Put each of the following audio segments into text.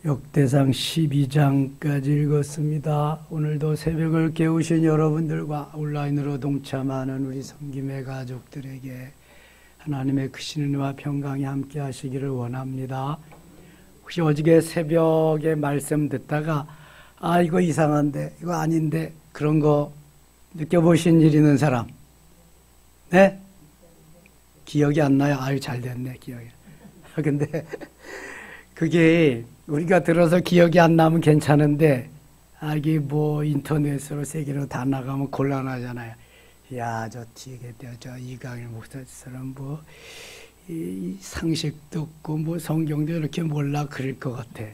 역대상 12장까지 읽었습니다. 오늘도 새벽을 깨우신 여러분들과 온라인으로 동참하는 우리 섬김의 가족들에게 하나님의 크신 은혜와 평강이 함께 하시기를 원합니다. 혹시 어저께 새벽에 말씀 듣다가 이거 이상한데 이거 아닌데 그런 거 느껴보신 일 있는 사람? 네? 기억이 안 나요? 아유 잘 됐네 기억이. 근데 그게 우리가 들어서 기억이 안 나면 괜찮은데 이게 뭐 인터넷으로 세계로 다 나가면 곤란하잖아요. 야, 저 뒤에 저 이강일 목사처럼 뭐 이 상식도 없고 뭐 성경도 이렇게 몰라 그럴 것 같아.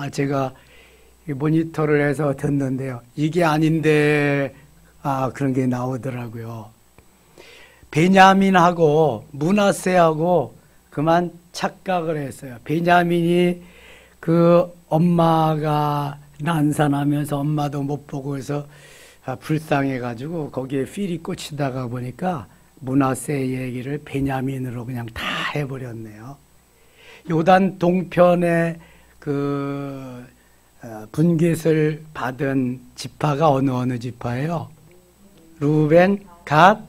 제가 모니터를 해서 듣는데요. 이게 아닌데 그런 게 나오더라고요. 베냐민하고 므낫세하고 그만 착각을 했어요. 베냐민이 그 엄마가 난산하면서 엄마도 못 보고 해서 불쌍해가지고 거기에 필이 꽂히다가 보니까 므낫세 얘기를 베냐민으로 그냥 다 해버렸네요. 요단 동편의 그 분깃을 받은 지파가 어느 지파예요? 루벤, 갓,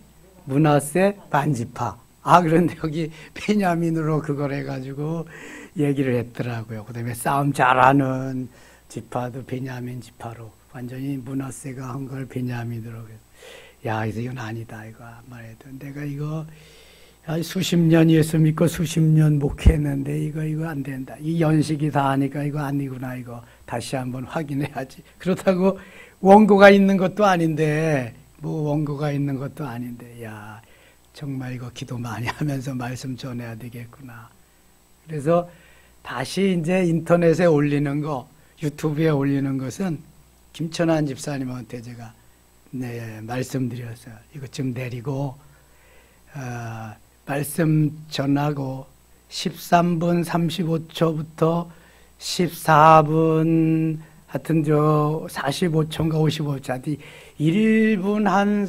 므낫세, 반지파. 그런데 여기 베냐민으로 그걸 해가지고 얘기를 했더라고요. 그 다음에 싸움 잘하는 지파도 베냐민 지파로 완전히 므낫세가 한 걸 베냐민으로. 야, 이건 아니다 이거 말해도 내가 이거 수십 년 예수 믿고 수십 년 목회했는데 이거 안 된다. 이 연식이 다 하니까 이거 아니구나. 이거 다시 한번 확인해야지. 그렇다고 원고가 있는 것도 아닌데 야, 정말 이거 기도 많이 하면서 말씀 전해야 되겠구나. 그래서 다시 이제 인터넷에 올리는 거, 유튜브에 올리는 것은 김천한 집사님한테 제가 말씀드렸어요. 이것 좀 내리고 말씀 전하고 13분 35초부터 14분 하여튼 45초인가 55초 1분 한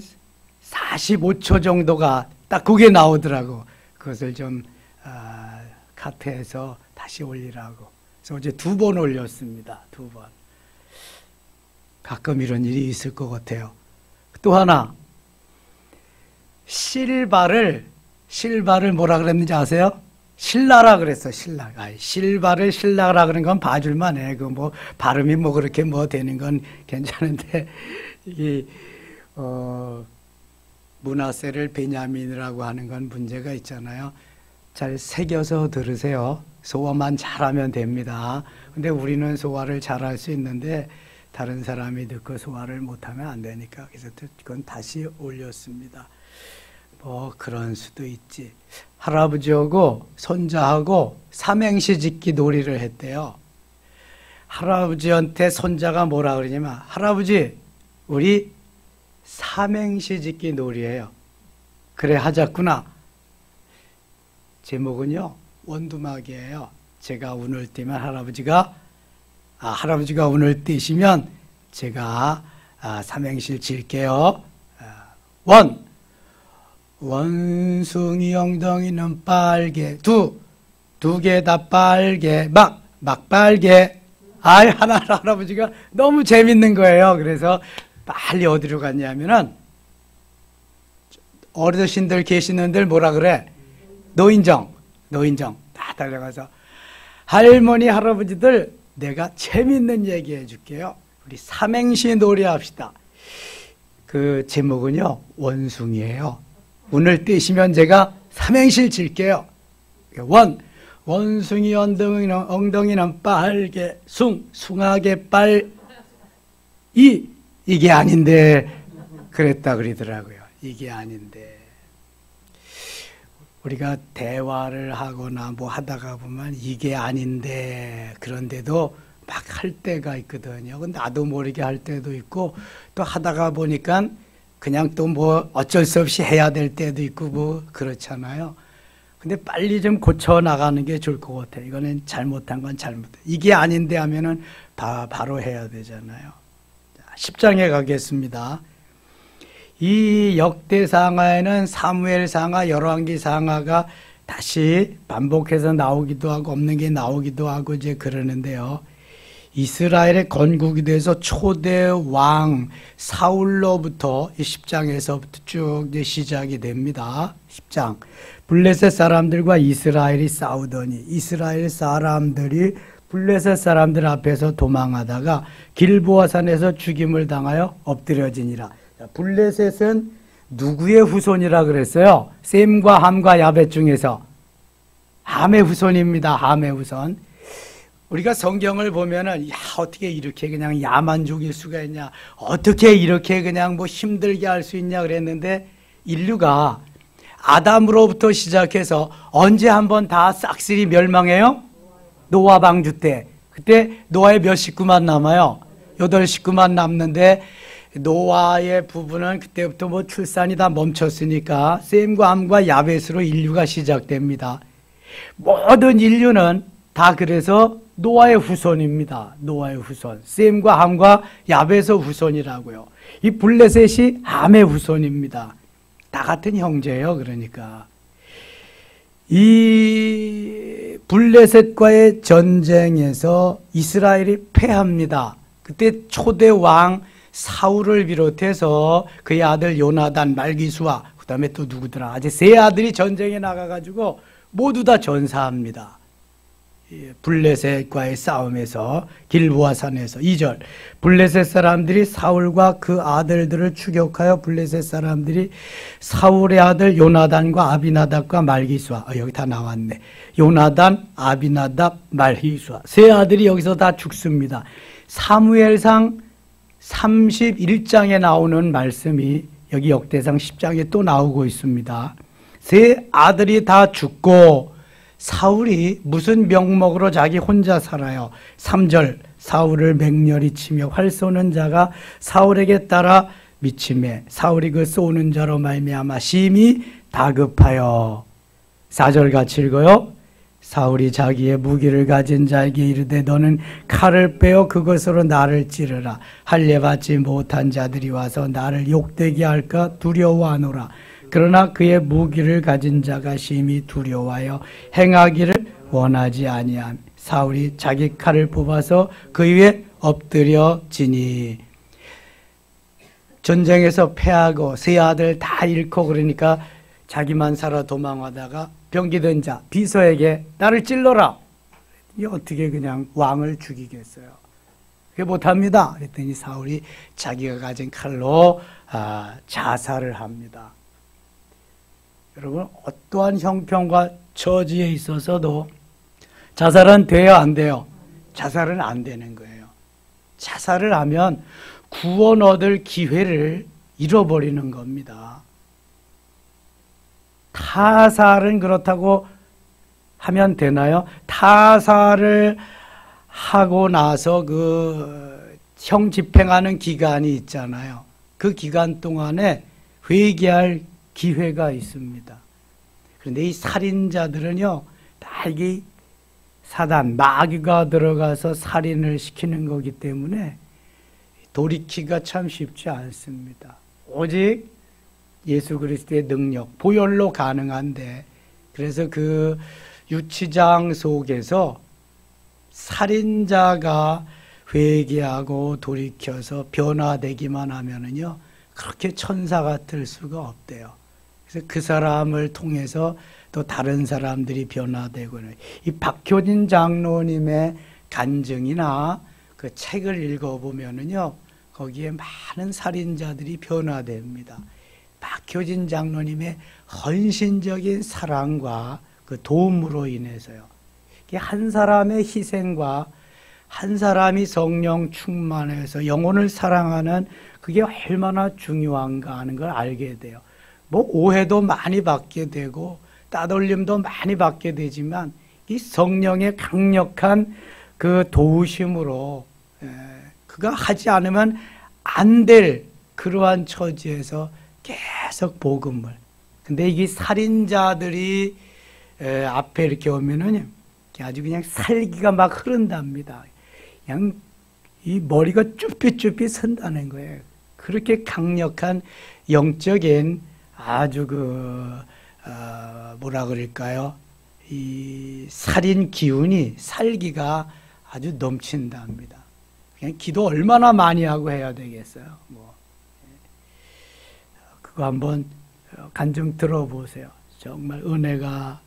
45초 정도가 딱 그게 나오더라고. 그것을 좀 카트해서 다시 올리라고. 그래서 어제 2번 올렸습니다. 2번. 가끔 이런 일이 있을 것 같아요. 또 하나, 실바를 뭐라 그랬는지 아세요? 신라라 그랬어. 신라. 실바를 신라라 그런 건 봐줄만 해. 그 뭐 발음이 뭐 그렇게 뭐 되는 건 괜찮은데 이게 므낫세를 베냐민이라고 하는 건 문제가 있잖아요. 잘 새겨서 들으세요. 소화만 잘하면 됩니다. 근데 우리는 소화를 잘할 수 있는데 다른 사람이 듣고 소화를 못하면 안 되니까 그래서 그건 다시 올렸습니다. 뭐 그런 수도 있지. 할아버지하고 손자하고 삼행시 짓기 놀이를 했대요. 할아버지한테 손자가 뭐라 그러냐면 할아버지 우리 삼행시 짓기 놀이에요. 그래 하자꾸나. 제목은요 원두막이에요. 제가 운을 띄면 할아버지가 운을 띄시면 제가 삼행시를 질게요. 원숭이 엉덩이는 빨개. 두 개 다 빨개. 막 빨개. 할아버지가 너무 재밌는 거예요. 그래서 빨리 어디로 갔냐면은 어르신들 계시는들 뭐라 그래? 노인정 다 달려가서 할머니 할아버지들 내가 재밌는 얘기 해줄게요. 우리 삼행시 놀이합시다. 그 제목은요 원숭이에요. 운을 띄시면 제가 삼행시를 질게요. 원숭이 엉덩이는 빨개. 숭하게 이게 아닌데 그랬다 그러더라고요. 이게 아닌데 우리가 대화를 하거나 뭐 하다가 보면 이게 아닌데 그런데도 막 할 때가 있거든요. 나도 모르게 할 때도 있고 또 하다가 보니까 그냥 또 뭐 어쩔 수 없이 해야 될 때도 있고 뭐 그렇잖아요. 근데 빨리 좀 고쳐 나가는 게 좋을 것 같아요. 이거는 잘못한 건 잘못해. 이게 아닌데 하면은 바로 해야 되잖아요. 10장에 가겠습니다. 이 역대상하에는 사무엘상하, 열왕기상하가 다시 반복해서 나오기도 하고 없는 게 나오기도 하고 이제 그러는데요. 이스라엘의 건국이 돼서 초대 왕 사울로부터 이 10장에서부터 쭉 이제 시작이 됩니다. 10장. 블레셋 사람들과 이스라엘이 싸우더니 이스라엘 사람들이 블레셋 사람들 앞에서 도망하다가 길보아산에서 죽임을 당하여 엎드려지니라. 블레셋은 누구의 후손이라 그랬어요? 셈과 함과 야벳 중에서 함의 후손입니다. 함의 후손. 우리가 성경을 보면은 어떻게 이렇게 그냥 야만 죽일 수가 있냐, 어떻게 이렇게 그냥 뭐 힘들게 할 수 있냐 그랬는데, 인류가 아담으로부터 시작해서 언제 한번 다 싹쓸이 멸망해요? 노아 방주 때. 그때 노아의 몇 식구만 남아요? 8식구만 남는데, 노아의 부부는 그때부터 뭐 출산이 다 멈췄으니까 셈과 함과 야벳으로 인류가 시작됩니다. 모든 인류는 다 그래서 노아의 후손입니다. 노아의 후손. 셈과 함과 야벳의 후손이라고요. 이 블레셋이 함의 후손입니다. 다 같은 형제예요. 그러니까 이 블레셋과의 전쟁에서 이스라엘이 패합니다. 그때 초대 왕 사울을 비롯해서 그의 아들 요나단, 말기수와 그 다음에 또 누구더라, 아직 세 아들이 전쟁에 나가가지고 모두 다 전사합니다. 블레셋과의 싸움에서 길보아산에서. 2절. 블레셋 사람들이 사울과 그 아들들을 추격하여 블레셋 사람들이 사울의 아들 요나단과 아비나답과 말기수아, 여기 다 나왔네. 요나단, 아비나답, 말기수아 세 아들이 여기서 다 죽습니다. 사무엘상 31장에 나오는 말씀이 여기 역대상 10장에 또 나오고 있습니다. 세 아들이 다 죽고 사울이 무슨 명목으로 자기 혼자 살아요? 3절. 사울을 맹렬히 치며 활 쏘는 자가 사울에게 따라 미치매 사울이 그 쏘는 자로 말미암아 심히 다급하여. 4절 같이 읽어요. 사울이 자기의 무기를 가진 자에게 이르되 너는 칼을 빼어 그것으로 나를 찌르라. 할례받지 못한 자들이 와서 나를 욕되게 할까 두려워하노라. 그러나 그의 무기를 가진 자가 심히 두려워하여 행하기를 원하지 아니함. 사울이 자기 칼을 뽑아서 그 위에 엎드려지니. 전쟁에서 패하고 세 아들 다 잃고 그러니까 자기만 살아 도망하다가 병기된 자 비서에게 나를 찔러라. 이 어떻게 그냥 왕을 죽이겠어요? 그게 못합니다. 그랬더니 사울이 자기가 가진 칼로 자살을 합니다. 여러분, 어떠한 형편과 처지에 있어서도 자살은 돼요, 안 돼요? 자살은 안 되는 거예요. 자살을 하면 구원 얻을 기회를 잃어버리는 겁니다. 타살은 그렇다고 하면 되나요? 타살을 하고 나서 그 형 집행하는 기간이 있잖아요. 그 기간 동안에 회개할 기회가 있습니다. 그런데 이 살인자들은요, 다 이게 사단, 마귀가 들어가서 살인을 시키는 거기 때문에 돌이키기가 참 쉽지 않습니다. 오직 예수 그리스도의 능력, 보혈로 가능한데, 그래서 그 유치장 속에서 살인자가 회개하고 돌이켜서 변화되기만 하면은요, 그렇게 천사 같을 수가 없대요. 그래서 그 사람을 통해서 또 다른 사람들이 변화되고, 이 박효진 장로님의 간증이나 그 책을 읽어보면은요, 거기에 많은 살인자들이 변화됩니다. 박효진 장로님의 헌신적인 사랑과 그 도움으로 인해서요. 한 사람의 희생과 한 사람이 성령 충만해서 영혼을 사랑하는 그게 얼마나 중요한가 하는 걸 알게 돼요. 뭐 오해도 많이 받게 되고 따돌림도 많이 받게 되지만 이 성령의 강력한 그 도우심으로 그가 하지 않으면 안 될 그러한 처지에서 계속 복음을. 근데 이게 살인자들이 앞에 이렇게 오면은 아주 그냥 살기가 막 흐른답니다. 그냥 이 머리가 쭈삣쭈삣 선다는 거예요. 그렇게 강력한 영적인 아주 그 뭐라 그럴까요? 이 살인 기운이 살기가 아주 넘친답니다. 그냥 기도 얼마나 많이 하고 해야 되겠어요. 뭐 그거 한번 간증 들어보세요. 정말 은혜가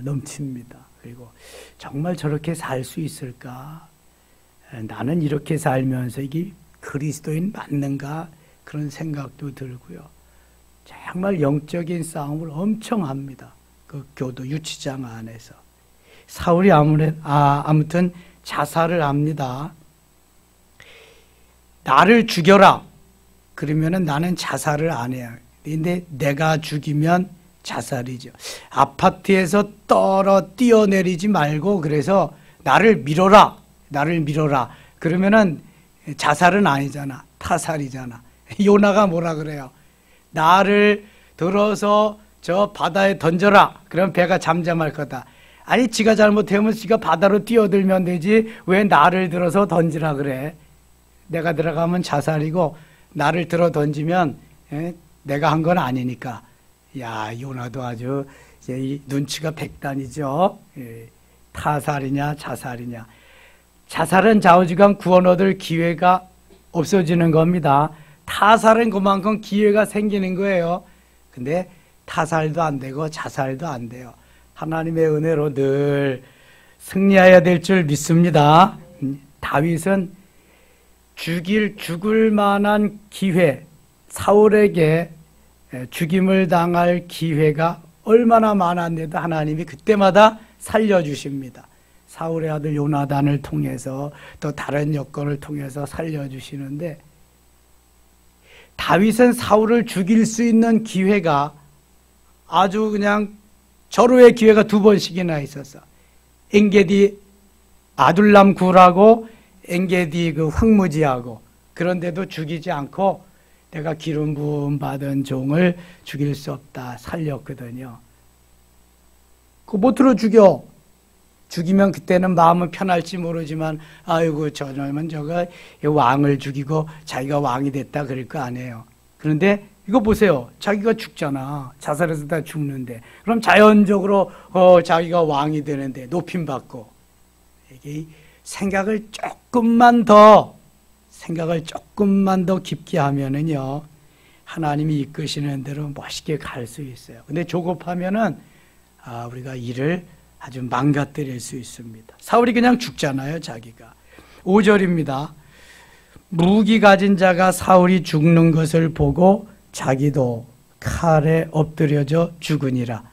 넘칩니다. 그리고 정말 저렇게 살 수 있을까? 나는 이렇게 살면서 이게 그리스도인 맞는가? 그런 생각도 들고요. 정말 영적인 싸움을 엄청 합니다. 그 교도 유치장 안에서. 사울이 아무튼 자살을 합니다. 나를 죽여라. 그러면은 나는 자살을 안 해요. 근데 내가 죽이면 자살이죠. 아파트에서 뛰어내리지 말고 그래서 나를 밀어라. 나를 밀어라. 그러면은 자살은 아니잖아. 타살이잖아. 요나가 뭐라 그래요? 나를 들어서 저 바다에 던져라. 그럼 배가 잠잠할 거다. 아니 지가 잘못하면 지가 바다로 뛰어들면 되지 왜 나를 들어서 던지라 그래? 내가 들어가면 자살이고 나를 들어 던지면 내가 한 건 아니니까. 야, 요나도 아주 이제 눈치가 백단이죠. 타살이냐 자살이냐. 자살은 좌우지간 구원 얻을 기회가 없어지는 겁니다. 타살은 그만큼 기회가 생기는 거예요. 근데 타살도 안 되고 자살도 안 돼요. 하나님의 은혜로 늘 승리해야 될 줄 믿습니다. 다윗은 죽을 만한 기회, 사울에게 죽임을 당할 기회가 얼마나 많았는데도 하나님이 그때마다 살려주십니다. 사울의 아들 요나단을 통해서 또 다른 여건을 통해서 살려주시는데 다윗은 사울을 죽일 수 있는 기회가 아주 그냥 절호의 기회가 2번씩이나 있었어. 엔게디 아둘람 굴하고 엔게디 그 황무지하고. 그런데도 죽이지 않고 내가 기름 부음 받은 종을 죽일 수 없다 살렸거든요. 그거 못 들어 죽여. 죽이면 그때는 마음은 편할지 모르지만 아이고 저놈은 저가 왕을 죽이고 자기가 왕이 됐다 그럴 거 아니에요. 그런데 이거 보세요. 자기가 죽잖아. 자살해서 다 죽는데. 그럼 자연적으로 자기가 왕이 되는데 높임받고. 이게 생각을 조금만 더 깊게 하면은요. 하나님이 이끄시는 대로 멋있게 갈 수 있어요. 근데 조급하면은 우리가 일을 아주 망가뜨릴 수 있습니다. 사울이 그냥 죽잖아요, 자기가. 5절입니다. 무기 가진 자가 사울이 죽는 것을 보고 자기도 칼에 엎드려져 죽으니라.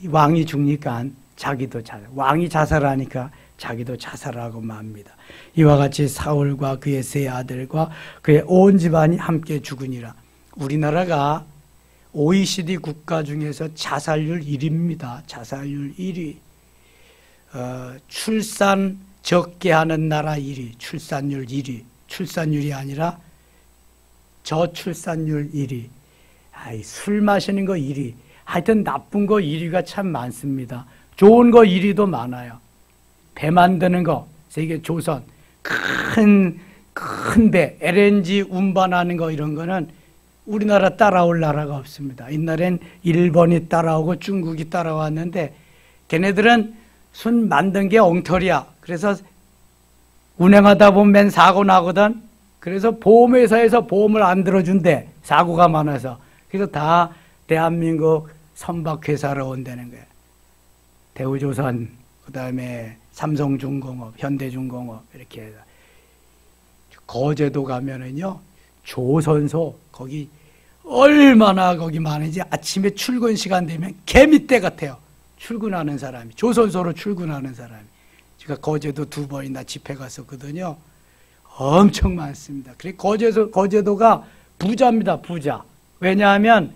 왕이 죽니까 자기도 왕이 자살하니까 자기도 자살하고 맙니다. 이와 같이 사울과 그의 세 아들과 그의 온 집안이 함께 죽으니라. 우리나라가 OECD 국가 중에서 자살률 1위입니다. 자살률 1위. 출산 적게 하는 나라 1위. 출산율 1위. 출산율이 아니라 저출산율 1위. 술 마시는 거 1위. 하여튼 나쁜 거 1위가 참 많습니다. 좋은 거 1위도 많아요. 배 만드는 거, 세계 조선. 큰 배, LNG 운반하는 거 이런 거는 우리나라 따라올 나라가 없습니다. 옛날엔 일본이 따라오고 중국이 따라왔는데 걔네들은 순 만든 게 엉터리야. 그래서 운행하다 보면 맨 사고 나거든. 그래서 보험회사에서 보험을 안 들어준대. 사고가 많아서. 그래서 다 대한민국 선박회사로 온다는 거야. 대우조선, 그 다음에 삼성중공업, 현대중공업 이렇게 해서. 거제도 가면은요. 조선소 거기 얼마나 거기 많은지 아침에 출근 시간 되면 개미떼 같아요. 출근하는 사람이. 조선소로 출근하는 사람이. 제가 거제도 2번이나 집회 갔었거든요. 엄청 많습니다. 그래 거제도가 부자입니다. 부자. 왜냐하면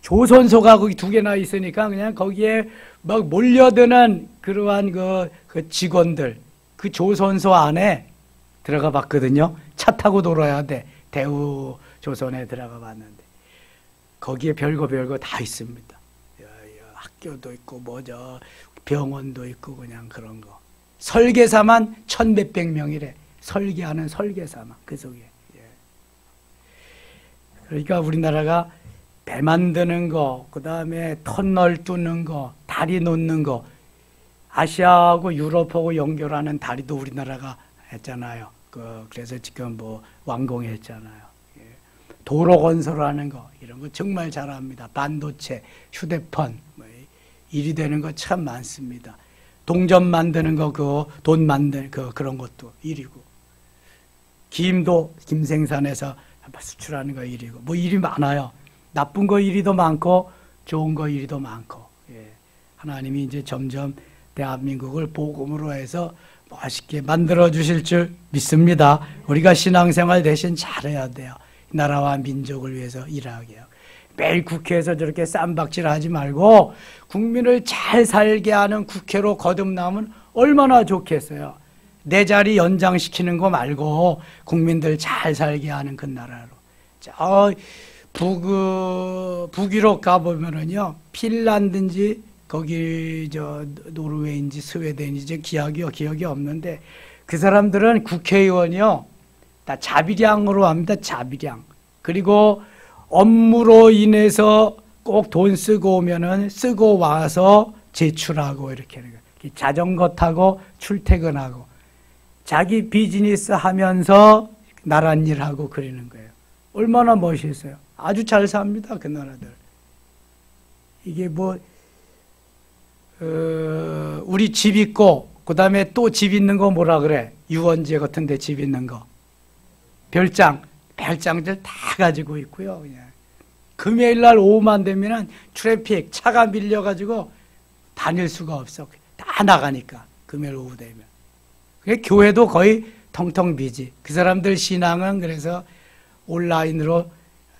조선소가 거기 2개나 있으니까 그냥 거기에 막 몰려드는 그러한 그 직원들 그 조선소 안에 들어가 봤거든요. 차 타고 돌아야 돼. 대우 조선에 들어가 봤는데 거기에 별거 다 있습니다. 학교도 있고 병원도 있고 그냥 그런 거. 설계사만 1,100몇 명이래. 설계하는 설계사만 그 속에. 그러니까 우리나라가 배 만드는 거, 그 다음에 터널 뚫는 거, 다리 놓는 거, 아시아하고 유럽하고 연결하는 다리도 우리나라가 했잖아요. 그래서 지금 뭐 완공했잖아요. 예. 도로 건설하는 거, 이런 거 정말 잘합니다. 반도체, 휴대폰, 뭐 일이 되는 거 참 많습니다. 동전 만드는 거, 돈 만드는 그런 것도 일이고, 김도 김생산에서 수출하는 거 일이고, 뭐 일이 많아요. 나쁜 거 일이 더 많고, 좋은 거 일이 더 많고, 예. 하나님이 이제 점점 대한민국을 복음으로 해서 멋있게 만들어 주실 줄 믿습니다. 우리가 신앙생활 대신 잘해야 돼요. 나라와 민족을 위해서 일하게요. 매일 국회에서 저렇게 쌈박질 하지 말고 국민을 잘 살게 하는 국회로 거듭나면 얼마나 좋겠어요. 내 자리 연장시키는 거 말고 국민들 잘 살게 하는 그 나라로. 북유럽 가보면은요, 핀란드인지 거기 노르웨이인지 스웨덴인지 기억이 없는데, 그 사람들은 국회의원이요 다 자비량으로 합니다. 자비량. 그리고 업무로 인해서 꼭 돈 쓰고 오면은 쓰고 와서 제출하고 이렇게 하는 거예요. 자전거 타고 출퇴근하고 자기 비즈니스 하면서 나란 일하고 그러는 거예요. 얼마나 멋있어요. 아주 잘 삽니다, 그 나라들. 이게 뭐 우리 집 있고 그 다음에 또 집 있는 거 뭐라 그래? 유원지 같은 데 집 있는 거. 별장들 다 가지고 있고요. 그냥. 금요일 날 오후만 되면은 트래픽, 차가 밀려가지고 다닐 수가 없어. 다 나가니까. 금요일 오후 되면. 교회도 거의 텅텅 비지. 그 사람들 신앙은 그래서 온라인으로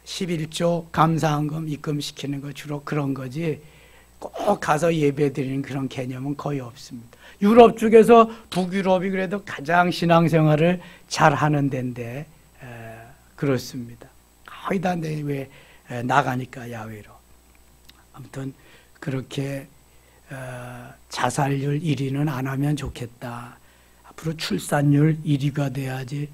11조 감사헌금 입금시키는 거 주로 그런 거지. 꼭 가서 예배 드리는 그런 개념은 거의 없습니다. 유럽 쪽에서 북유럽이 그래도 가장 신앙생활을 잘 하는 데인데, 그렇습니다. 거의 다 왜 나가니까 야외로. 아무튼 그렇게 자살률 1위는 안 하면 좋겠다. 앞으로 출산율 1위가 돼야지,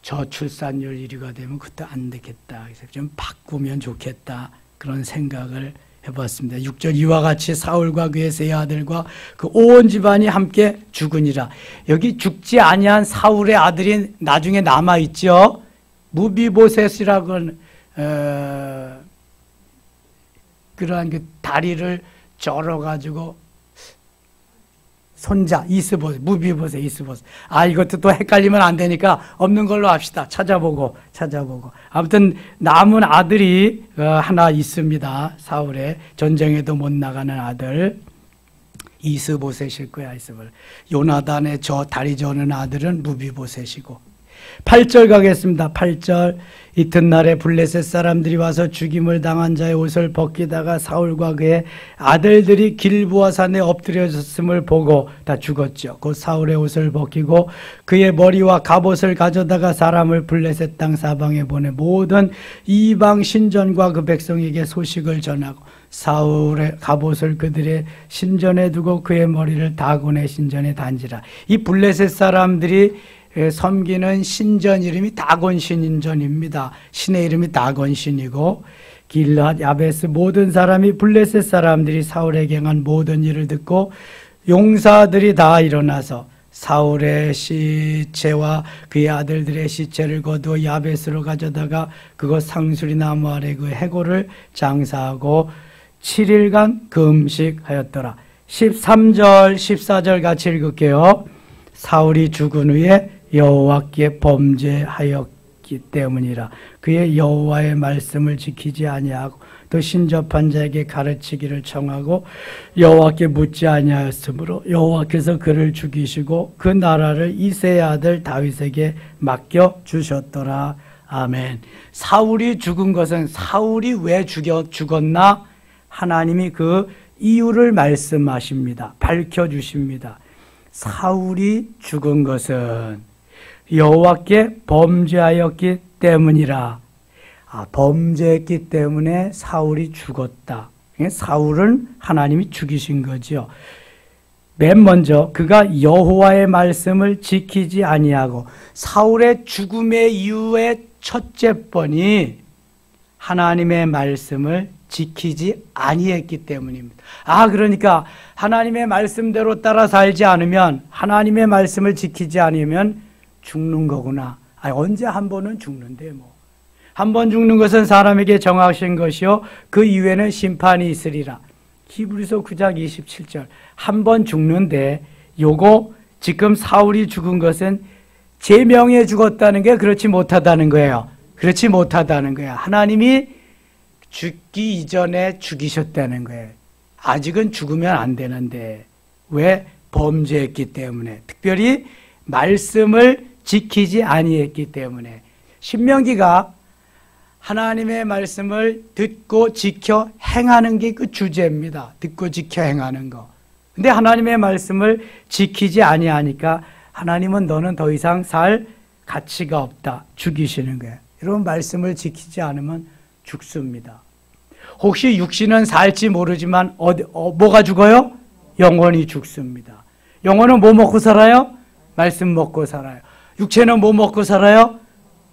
저출산율 1위가 되면 그때 안 되겠다. 그래서 좀 바꾸면 좋겠다. 그런 생각을 해봤습니다. 6절 이와 같이 사울과 그의 세 아들과 그 온 집안이 함께 죽으니라. 여기 죽지 아니한 사울의 아들이 나중에 남아있죠. 무비보셋이라고 그러한 그 다리를 절어가지고 손자 이스보셋, 무비보셋, 이스보셋. 이것도 또 헷갈리면 안 되니까 없는 걸로 합시다. 찾아보고. 아무튼 남은 아들이 하나 있습니다. 사울의 전쟁에도 못 나가는 아들. 이스보셋일 거야, 이스보셋. 요나단의 다리 저는 아들은 무비보셋이고. 8절 가겠습니다. 8절. 이튿날에 블레셋 사람들이 와서 죽임을 당한 자의 옷을 벗기다가 사울과 그의 아들들이 길보아 산에 엎드려졌음을 보고 다 죽었죠. 곧 사울의 옷을 벗기고 그의 머리와 갑옷을 가져다가 사람을 블레셋 땅 사방에 보내 모든 이방 신전과 그 백성에게 소식을 전하고 사울의 갑옷을 그들의 신전에 두고 그의 머리를 다곤의 신전에 단지라. 이 블레셋 사람들이 섬기는 신전 이름이 다곤 신전입니다. 신의 이름이 다곤 신이고, 길앗 야베스 모든 사람이 블레셋 사람들이 사울에게 행한 모든 일을 듣고 용사들이 다 일어나서 사울의 시체와 그의 아들들의 시체를 거두어 야베스로 가져다가 그곳 상수리 나무 아래 그 해골을 장사하고 7일간 금식하였더라. 13절 14절 같이 읽을게요. 사울이 죽은 후에 여호와께 범죄하였기 때문이라. 그의 여호와의 말씀을 지키지 아니하고 또 신접한 자에게 가르치기를 청하고 여호와께 묻지 아니하였으므로 여호와께서 그를 죽이시고 그 나라를 이새의 아들 다윗에게 맡겨 주셨더라. 아멘. 사울이 죽은 것은 사울이 왜 죽었나? 하나님이 그 이유를 말씀하십니다. 밝혀주십니다. 사울이 죽은 것은 여호와께 범죄하였기 때문이라. 범죄했기 때문에 사울이 죽었다. 사울은 하나님이 죽이신 거죠. 맨 먼저 그가 여호와의 말씀을 지키지 아니하고, 사울의 죽음의 이유의 첫째 번이 하나님의 말씀을 지키지 아니했기 때문입니다. 그러니까 하나님의 말씀대로 따라 살지 않으면, 하나님의 말씀을 지키지 않으면 죽는 거구나. 언제 한 번은 죽는데 뭐. 한 번 죽는 것은 사람에게 정하신 것이요 그 이후에는 심판이 있으리라. 히브리서 9장 27절. 한 번 죽는데, 요거 지금 사울이 죽은 것은 제명에 죽었다는 게 그렇지 못하다는 거예요. 그렇지 못하다는 거예요. 하나님이 죽기 이전에 죽이셨다는 거예요. 아직은 죽으면 안 되는데, 왜? 범죄했기 때문에, 특별히 말씀을 지키지 아니했기 때문에. 신명기가 하나님의 말씀을 듣고 지켜 행하는 게 그 주제입니다. 듣고 지켜 행하는 거. 근데 하나님의 말씀을 지키지 아니하니까 하나님은 너는 더 이상 살 가치가 없다. 죽이시는 거예요. 여러분, 말씀을 지키지 않으면 죽습니다. 혹시 육신은 살지 모르지만 뭐가 죽어요? 영혼이 죽습니다. 영혼은 뭐 먹고 살아요? 말씀 먹고 살아요. 육체는 뭐 먹고 살아요?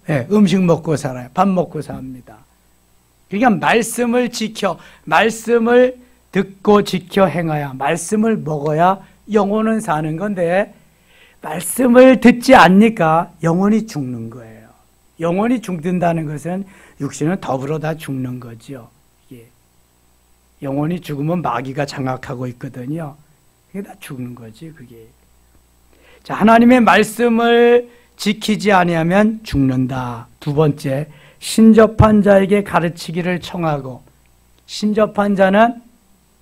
네, 음식 먹고 살아요. 밥 먹고 삽니다. 그러니까 말씀을 지켜, 말씀을 듣고 지켜 행하야, 말씀을 먹어야 영혼은 사는 건데, 말씀을 듣지 않으니까 영혼이 죽는 거예요. 영혼이 죽는다는 것은 육신은 더불어 다 죽는 거죠. 예. 영혼이 죽으면 마귀가 장악하고 있거든요. 그게 다 죽는 거지, 그게. 자, 하나님의 말씀을 지키지 아니하면 죽는다. 두 번째, 신접한 자에게 가르치기를 청하고. 신접한 자는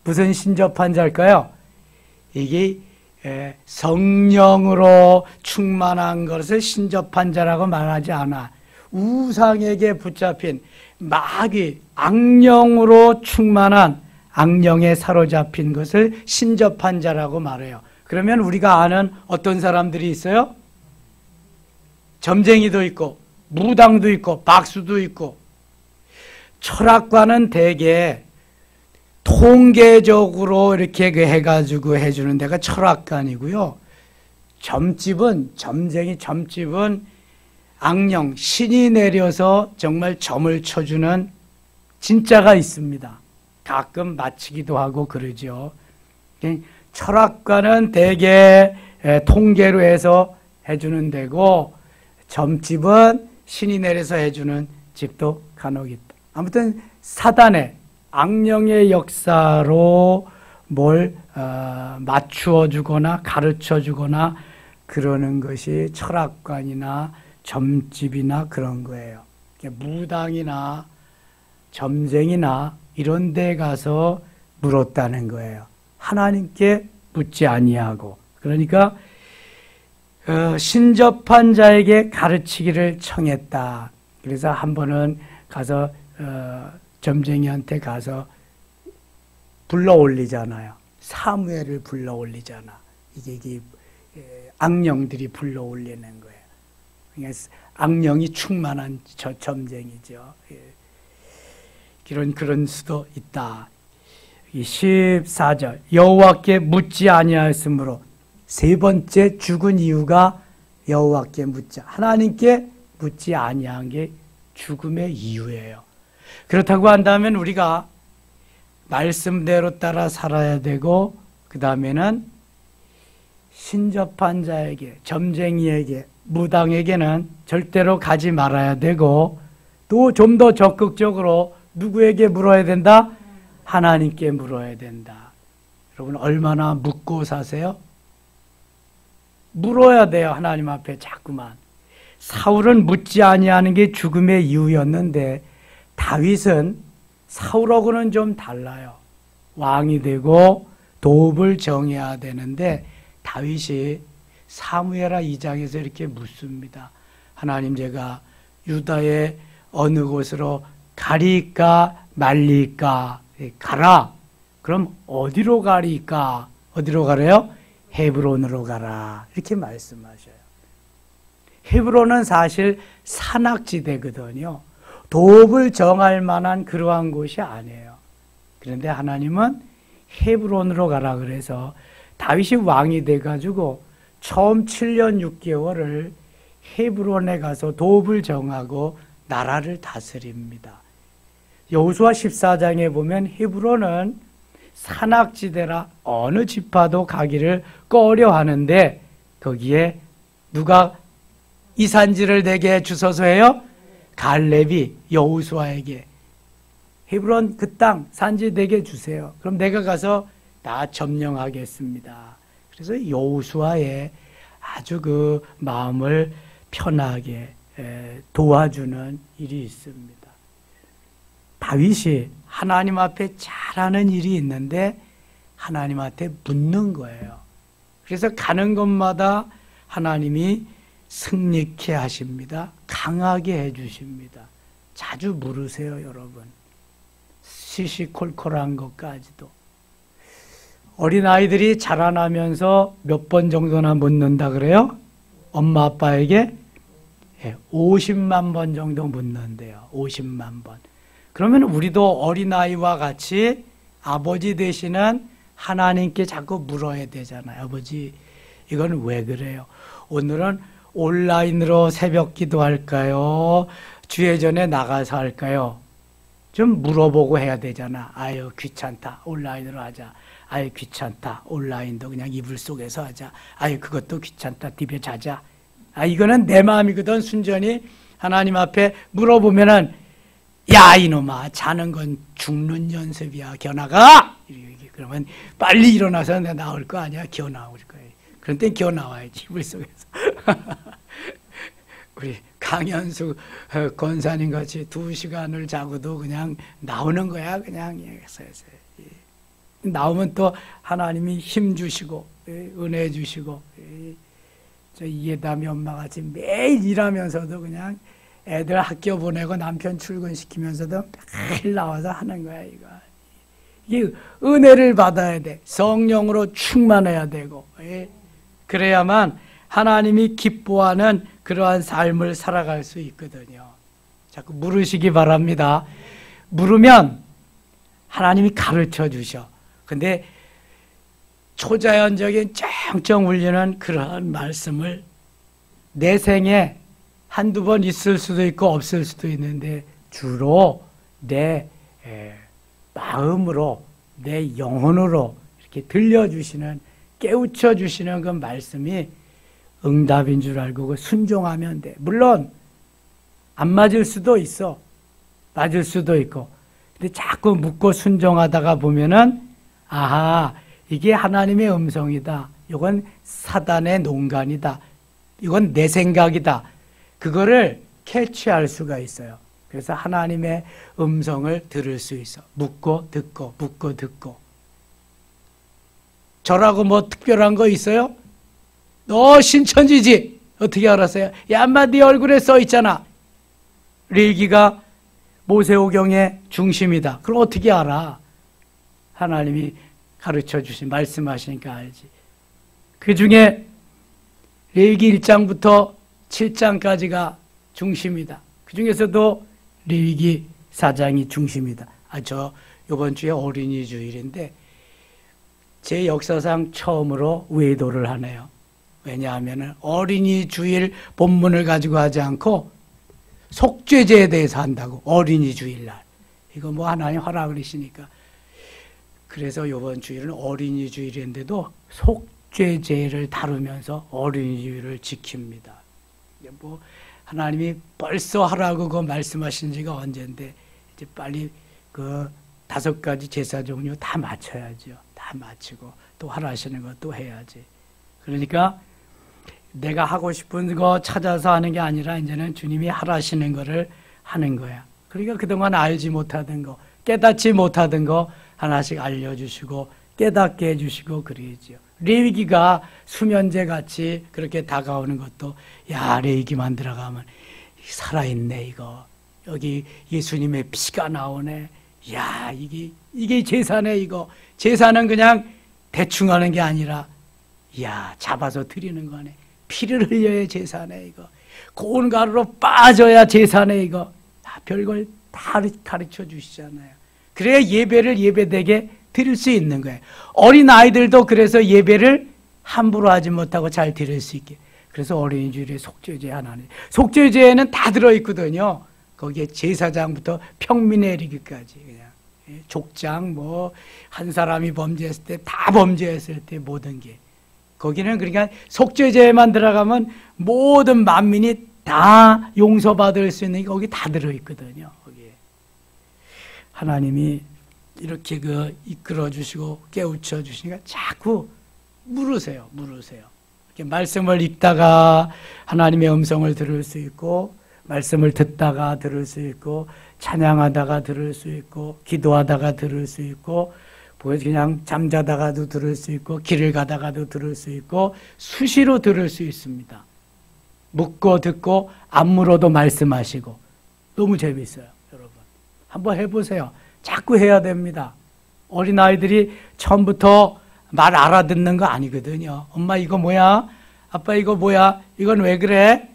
무슨 신접한 자일까요? 이게 성령으로 충만한 것을 신접한 자라고 말하지 않아. 우상에게 붙잡힌 마귀, 악령으로 충만한, 악령에 사로잡힌 것을 신접한 자라고 말해요. 그러면 우리가 아는 어떤 사람들이 있어요? 점쟁이도 있고, 무당도 있고, 박수도 있고. 철학과는 대개 통계적으로 이렇게 해가지고 해주는 데가 철학관이고요. 점집은 악령, 신이 내려서 정말 점을 쳐주는 진짜가 있습니다. 가끔 맞히기도 하고 그러죠. 철학관은 대개 통계로 해서 해주는 데고, 점집은 신이 내려서 해주는 집도 간혹 있다. 아무튼 사단의 악령의 역사로 뭘 맞추어 주거나 가르쳐 주거나 그러는 것이 철학관이나 점집이나 그런 거예요. 무당이나 점쟁이나 이런 데 가서 물었다는 거예요. 하나님께 묻지 아니하고. 그러니까 신접한 자에게 가르치기를 청했다. 그래서 한 번은 가서 점쟁이한테 가서 불러 올리잖아요. 사무엘을 불러 올리잖아. 이게 악령들이 불러 올리는 거예요. 그러니까 악령이 충만한 점쟁이죠. 그런 수도 있다. 14절 여호와께 묻지 아니하였으므로, 세 번째 죽은 이유가 여호와께 묻자, 하나님께 묻지 아니한 게 죽음의 이유예요. 그렇다고 한다면 우리가 말씀대로 따라 살아야 되고, 그 다음에는 신접한 자에게, 점쟁이에게, 무당에게는 절대로 가지 말아야 되고, 또 좀 더 적극적으로 누구에게 물어야 된다? 하나님께 물어야 된다. 여러분, 얼마나 묻고 사세요? 물어야 돼요. 하나님 앞에 자꾸만. 사울은 묻지 아니하는 게 죽음의 이유였는데, 다윗은 사울하고는 좀 달라요. 왕이 되고 도읍을 정해야 되는데, 다윗이 사무엘하 2장에서 이렇게 묻습니다. 하나님, 제가 유다의 어느 곳으로 가리까 말리까? 가라. 그럼 어디로 가리까? 어디로 가래요? 헤브론으로 가라. 이렇게 말씀하셔요. 헤브론은 사실 산악지대거든요. 도읍을 정할 만한 그러한 곳이 아니에요. 그런데 하나님은 헤브론으로 가라 그래서 다윗이 왕이 돼가지고 처음 7년 6개월을 헤브론에 가서 도읍을 정하고 나라를 다스립니다. 여호수아 14장에 보면 히브론은 산악지대라 어느 지파도 가기를 꺼려하는데 거기에 누가 이 산지를 내게 주소서 해요? 갈렙이 여호수아에게 히브론 그 땅 산지 내게 주세요. 그럼 내가 가서 다 점령하겠습니다. 그래서 여호수아의 아주 그 마음을 편하게 도와주는 일이 있습니다. 다윗이 하나님 앞에 잘하는 일이 있는데 하나님한테 묻는 거예요. 그래서 가는 곳마다 하나님이 승리케 하십니다. 강하게 해주십니다. 자주 물으세요, 여러분. 시시콜콜한 것까지도. 어린아이들이 자라나면서 몇 번 정도나 묻는다 그래요? 엄마 아빠에게 50만 번 정도 묻는데요. 50만 번. 그러면 우리도 어린아이와 같이 아버지 되시는 하나님께 자꾸 물어야 되잖아요. 아버지, 이건 왜 그래요? 오늘은 온라인으로 새벽 기도할까요? 주회전에 나가서 할까요? 좀 물어보고 해야 되잖아. 아유, 귀찮다. 온라인으로 하자. 아유, 귀찮다. 온라인도 그냥 이불 속에서 하자. 아유, 그것도 귀찮다. 집에 자자. 아, 이거는 내 마음이거든. 순전히 하나님 앞에 물어보면은 야, 이놈아, 자는 건 죽는 연습이야. 겨나가! 그러면 빨리 일어나서 내가 나올 거 아니야. 기어 나올 거야. 그런 땐 기어 나와야지. 이불 속에서. 우리 강현수 권사님 같이 2시간을 자고도 그냥 나오는 거야. 그냥 나오면 또 하나님이 힘 주시고 은혜 주시고 저 이해담이 엄마 같이 매일 일하면서도 그냥 애들 학교 보내고 남편 출근시키면서도 매일 나와서 하는 거야. 이게 은혜를 받아야 돼. 성령으로 충만해야 되고 그래야만 하나님이 기뻐하는 그러한 삶을 살아갈 수 있거든요. 자꾸 물으시기 바랍니다. 물으면 하나님이 가르쳐 주셔. 근데 초자연적인 쨍쨍 울리는 그러한 말씀을 내 생에 한두 번 있을 수도 있고 없을 수도 있는데 주로 내 마음으로 내 영혼으로 이렇게 들려주시는 깨우쳐 주시는 그 말씀이 응답인 줄 알고 순종하면 돼. 물론 안 맞을 수도 있어. 맞을 수도 있고. 근데 자꾸 묻고 순종하다가 보면은 아하, 이게 하나님의 음성이다. 이건 사단의 농간이다. 이건 내 생각이다. 그거를 캐치할 수가 있어요. 그래서 하나님의 음성을 들을 수 있어. 묻고 듣고 묻고 듣고. 저라고 뭐 특별한 거 있어요? 너 신천지지? 어떻게 알았어요? 야, 인마 네 얼굴에 써 있잖아. 레위기가 모세오경의 중심이다. 그럼 어떻게 알아? 하나님이 가르쳐 주신 말씀하시니까 알지. 그 중에 레위기 1장부터 7장까지가 중심이다. 그 중에서도 레위기 4장이 중심이다. 저 이번 주에 어린이 주일인데 제 역사상 처음으로 외도를 하네요. 왜냐하면 어린이 주일 본문을 가지고 하지 않고 속죄제에 대해서 한다고. 어린이 주일날. 이거 뭐 하나님 허락을 하시니까. 그래서 이번 주일은 어린이 주일인데도 속죄제를 다루면서 어린이 주일을 지킵니다. 뭐 하나님이 벌써 하라고 그 말씀하신 지가 언젠데 이제 빨리 그 5가지 제사 종류 다 마쳐야죠. 다 마치고 또 하라시는 것도 해야지. 그러니까 내가 하고 싶은 거 찾아서 하는 게 아니라 이제는 주님이 하라시는 거를 하는 거야. 그러니까 그동안 알지 못하던 거, 깨닫지 못하던 거 하나씩 알려주시고 깨닫게 해주시고 그러지요. 레위기가 수면제 같이 그렇게 다가오는 것도 야, 레위기만 들어가면 살아있네 이거. 여기 예수님의 피가 나오네. 야, 이게 제사네 이거. 제사는 그냥 대충 하는 게 아니라 야, 잡아서 드리는 거네. 피를 흘려야 제사네 이거. 고운 가루로 빠져야 제사네 이거. 다 별걸 다 가르쳐 주시잖아요. 그래야 예배를 예배되게 드릴 수 있는 거예요. 어린아이들도 그래서 예배를 함부로 하지 못하고 잘 드릴 수 있게. 그래서 어린이 주일에 속죄제 하나는. 속죄제에는 다 들어있거든요. 거기에 제사장부터 평민에 이르기까지 그냥 족장 뭐 한 사람이 범죄했을 때 다 범죄했을 때 모든 게 거기는 그러니까 속죄제에만 들어가면 모든 만민이 다 용서받을 수 있는 게 거기 다 들어있거든요. 거기에 하나님이 이렇게 이끌어 주시고 깨우쳐 주시니까 자꾸 물으세요. 이렇게 말씀을 읽다가 하나님의 음성을 들을 수 있고, 말씀을 듣다가 들을 수 있고, 찬양하다가 들을 수 있고, 기도하다가 들을 수 있고, 그냥 잠자다가도 들을 수 있고, 길을 가다가도 들을 수 있고, 수시로 들을 수 있습니다. 묻고 듣고 안 물어도 말씀하시고 너무 재밌어요. 여러분 한번 해보세요. 자꾸 해야 됩니다. 어린아이들이 처음부터 말 알아듣는 거 아니거든요. 엄마 이거 뭐야? 아빠 이거 뭐야? 이건 왜 그래?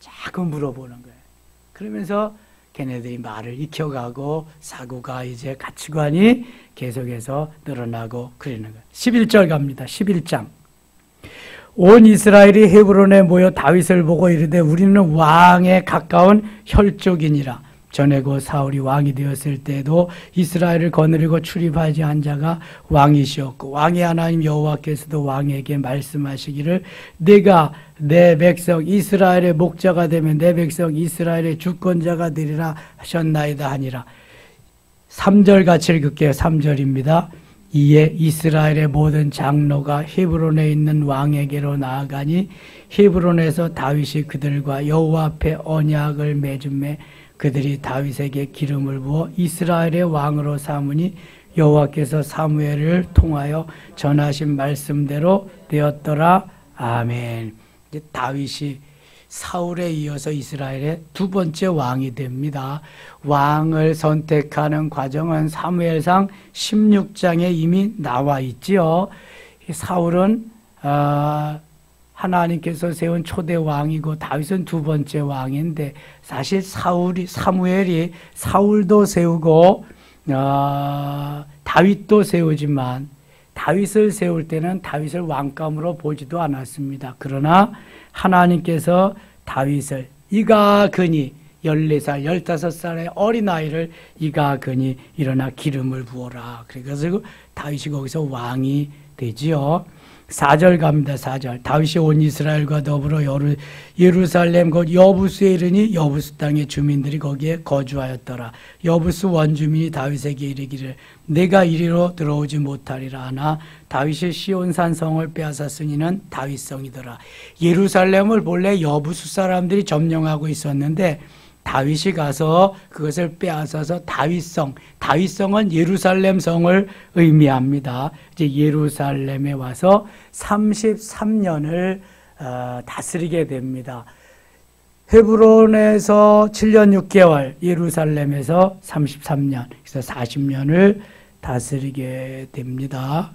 자꾸 물어보는 거예요. 그러면서 걔네들이 말을 익혀가고 사고가 이제 가치관이 계속해서 늘어나고 그러는 거예요. 11절 갑니다. 11장. 온 이스라엘이 헤브론에 모여 다윗을 보고 이르되 우리는 왕에 가까운 혈족이니라. 전에 그 사울이 왕이 되었을 때도 이스라엘을 거느리고 출입하지 한 자가 왕이시었고 왕의 하나님 여호와께서도 왕에게 말씀하시기를 내가 내 백성 이스라엘의 목자가 되면 내 백성 이스라엘의 주권자가 되리라 하셨나이다 하니라. 3절 같이 읽을게요. 3절입니다. 이에 이스라엘의 모든 장로가 헤브론에 있는 왕에게로 나아가니 헤브론에서 다윗이 그들과 여호와 앞에 언약을 맺음에 그들이 다윗에게 기름을 부어 이스라엘의 왕으로 삼으니 여호와께서 사무엘을 통하여 전하신 말씀대로 되었더라. 아멘. 이제 다윗이 사울에 이어서 이스라엘의 두 번째 왕이 됩니다. 왕을 선택하는 과정은 사무엘상 16장에 이미 나와 있지요. 사울은 하나님께서 세운 초대 왕이고 다윗은 두 번째 왕인데 사실 사무엘이 사울도 세우고 다윗도 세우지만 다윗을 세울 때는 다윗을 왕감으로 보지도 않았습니다. 그러나 하나님께서 다윗을 이가 그니 14살, 15살의 어린아이를 이가 그니 일어나 기름을 부어라. 그래서 다윗이 거기서 왕이 되지요. 4절 갑니다. 4절. 다윗이 온 이스라엘과 더불어 예루살렘 곧 여부스에 이르니 여부스 땅의 주민들이 거기에 거주하였더라. 여부스 원주민이 다윗에게 이르기를 내가 이리로 들어오지 못하리라 하나 다윗이 시온산 성을 빼앗았으니는 다윗성이더라. 예루살렘을 본래 여부스 사람들이 점령하고 있었는데 다윗이 가서 그것을 빼앗아서 다윗성은 예루살렘 성을 의미합니다. 이제 예루살렘에 와서 33년을 다스리게 됩니다. 헤브론에서 7년 6개월, 예루살렘에서 33년, 그래서 40년을 다스리게 됩니다.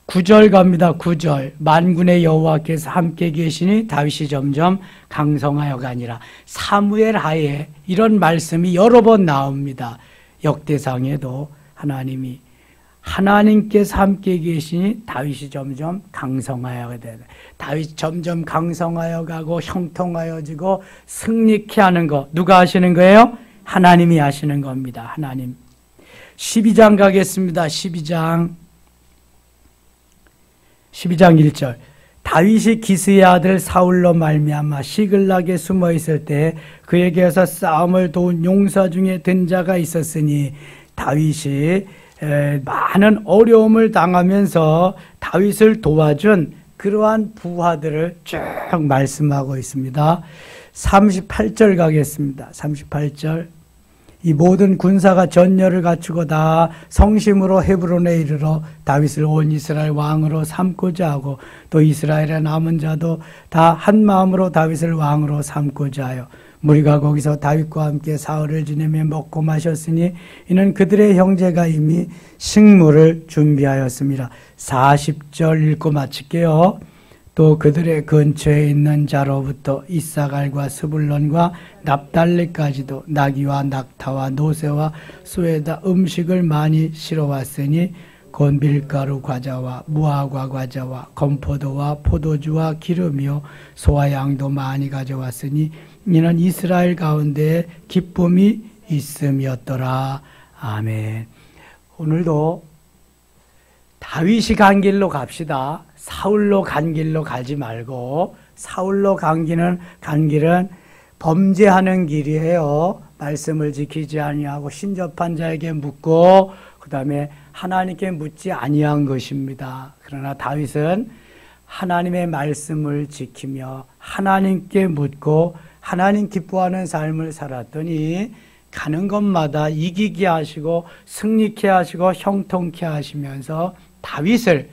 9절 갑니다. 9절. 만군의 여호와께서 함께 계시니 다윗이 점점 강성하여 가니라. 사무엘 하에 이런 말씀이 여러 번 나옵니다. 역대상에도 하나님께서 함께 계시니 다윗이 점점 강성하여 가다. 다윗이 점점 강성하여 가고 형통하여지고 승리케 하는 거 누가 하시는 거예요? 하나님이 하시는 겁니다. 하나님. 12장 가겠습니다. 12장 1절. 다윗이 기스의 아들 사울로 말미암아 시글락에 숨어 있을 때 그에게서 싸움을 도운 용사 중에 든 자가 있었으니 다윗이 많은 어려움을 당하면서 다윗을 도와준 그러한 부하들을 쭉 말씀하고 있습니다. 38절 가겠습니다. 38절. 이 모든 군사가 전열을 갖추고 다 성심으로 헤브론에 이르러 다윗을 온 이스라엘 왕으로 삼고자 하고 또 이스라엘의 남은 자도 다 한 마음으로 다윗을 왕으로 삼고자 하여 무리가 거기서 다윗과 함께 사흘을 지내며 먹고 마셨으니 이는 그들의 형제가 이미 식물을 준비하였습니다. 40절 읽고 마칠게요. 또 그들의 근처에 있는 자로부터 이사갈과 스불론과 납달리까지도 나귀와 낙타와 노새와 소에다 음식을 많이 실어왔으니 곧 밀가루 과자와 무화과 과자와 건포도와 포도주와 기름이요 소와 양도 많이 가져왔으니 이는 이스라엘 가운데 기쁨이 있음이었더라. 아멘. 오늘도 다윗이 간 길로 갑시다. 사울로 간 길로 가지 말고, 사울로 간 길은 범죄하는 길이에요. 말씀을 지키지 아니하고 신접한 자에게 묻고 그 다음에 하나님께 묻지 아니한 것입니다. 그러나 다윗은 하나님의 말씀을 지키며 하나님께 묻고 하나님 기뻐하는 삶을 살았더니 가는 곳마다 이기게 하시고 승리케 하시고 형통케 하시면서 다윗을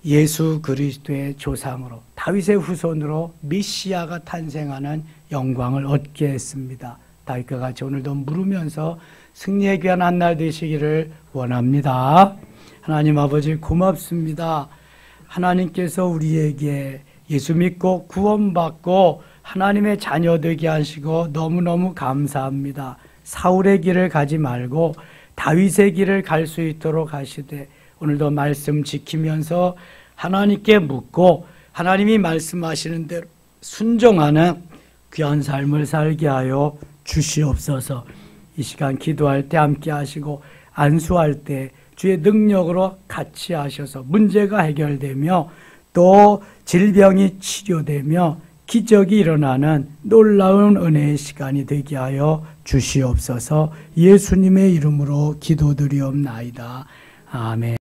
예수 그리스도의 조상으로, 다윗의 후손으로 메시아가 탄생하는 영광을 얻게 했습니다. 다윗과 같이 오늘도 물으면서 승리의 귀한 한 날 되시기를 원합니다. 하나님 아버지 고맙습니다. 하나님께서 우리에게 예수 믿고 구원받고 하나님의 자녀 되게 하시고 너무너무 감사합니다. 사울의 길을 가지 말고 다윗의 길을 갈 수 있도록 하시되 오늘도 말씀 지키면서 하나님께 묻고 하나님이 말씀하시는 대로 순종하는 귀한 삶을 살게 하여 주시옵소서. 이 시간 기도할 때 함께 하시고 안수할 때 주의 능력으로 같이 하셔서 문제가 해결되며 또 질병이 치료되며 기적이 일어나는 놀라운 은혜의 시간이 되게 하여 주시옵소서. 예수님의 이름으로 기도드리옵나이다. 아멘.